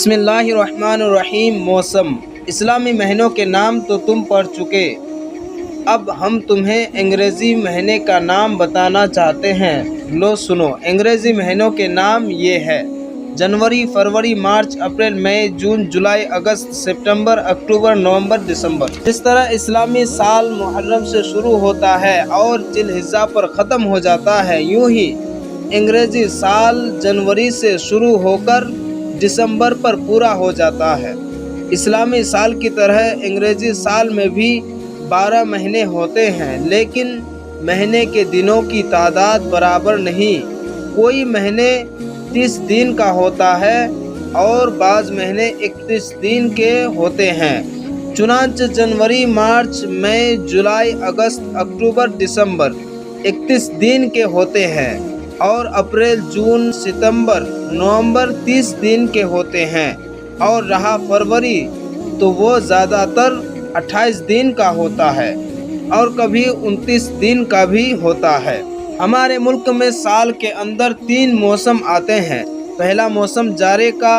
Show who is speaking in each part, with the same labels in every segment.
Speaker 1: بسم اللہ الرحمن الرحیم۔ موسم۔ اسلامی مہینوں کے نام تو تم پڑھ چکے، اب ہم تمہیں انگریزی مہینے کا نام بتانا چاہتے ہیں۔ لو سنو، انگریزی مہینوں کے نام یہ ہے: جنوری، فروری، مارچ، اپریل، مئی، جون، جولائی، اگست، ستمبر، اکتوبر، نومبر، دسمبر۔ جس طرح اسلامی سال محرم سے شروع ہوتا ہے اور ذی الحجہ پر ختم ہو جاتا ہے، یوں ہی انگریزی سال جنوری سے شروع ہو کر دسمبر پر پورا ہو جاتا ہے۔ اسلامی سال کی طرح انگریزی سال میں بھی 12 مہینے ہوتے ہیں، لیکن مہینے کے دنوں کی تعداد برابر نہیں۔ کوئی مہینے 30 دن کا ہوتا ہے اور بعض مہینے 31 دن کے ہوتے ہیں۔ چنانچہ جنوری، مارچ، مئی، جولائی، اگست، اکتوبر، دسمبر 31 دن کے ہوتے ہیں اور اپریل، جون، ستمبر، نومبر 30 دن کے ہوتے ہیں، اور رہا فروری تو وہ زیادہ تر 28 دن کا ہوتا ہے اور کبھی 29 دن کا بھی ہوتا ہے۔ ہمارے ملک میں سال کے اندر 3 موسم آتے ہیں: پہلا موسم جاڑے کا،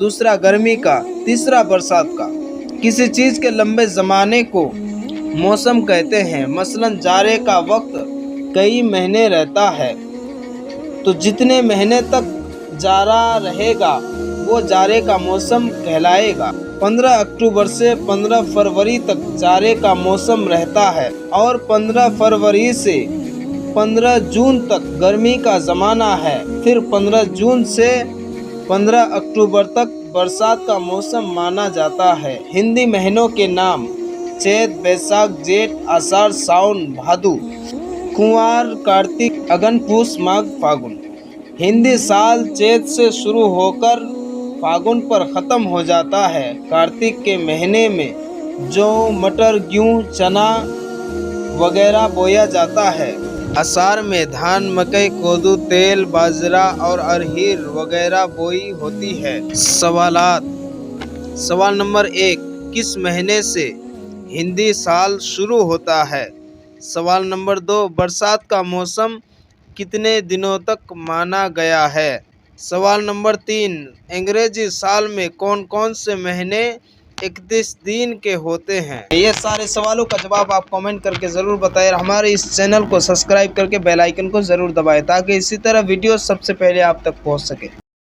Speaker 1: دوسرا گرمی کا، تیسرا برسات کا۔ کسی چیز کے لمبے زمانے کو موسم کہتے ہیں۔ مثلاً جاڑے کا وقت کئی مہینے رہتا ہے، تو جتنے مہینے تک جاڑا رہے گا وہ جاڑے کا موسم کہلائے گا۔ 15 اکتوبر سے 15 فروری تک جاڑے کا موسم رہتا ہے اور 15 فروری سے 15 جون تک گرمی کا زمانہ ہے۔ پھر 15 جون سے 15 اکتوبر تک برسات کا موسم مانا جاتا ہے۔ ہندی مہینوں کے نام: چیت، بیساکھ، جیٹھ، آشاڑھ، ساون، بھادو، کنوار، کارتک، اگن، پوس، ماگھ، پھاگن۔ ہندی سال چیت سے شروع ہو کر پھاگن پر ختم ہو جاتا ہے۔ کارتک کے مہینے میں جو، مٹر، گیہوں، چنا وغیرہ بویا جاتا ہے۔ آشاڑھ میں دھان، مکئی، کودو، تیل، باجرہ اور ارہر وغیرہ بوئی ہوتی ہے۔ سوالات: سوال نمبر 1: کس مہینے سے ہندی سال شروع ہوتا ہے؟ سوال نمبر 2: برسات کا موسم کتنے دنوں تک مانا گیا ہے؟ سوال نمبر 3: انگریزی سال میں کون کون سے مہینے 31 دن کے ہوتے ہیں؟ یہ سارے سوالوں کا جواب آپ کامنٹ کر کے ضرور بتائیں۔ ہمارے اس چینل کو سبسکرائب کر کے بیل آئیکن کو ضرور دبائیں تاکہ اسی طرح ویڈیو سب سے پہلے آپ تک پہنچ سکے۔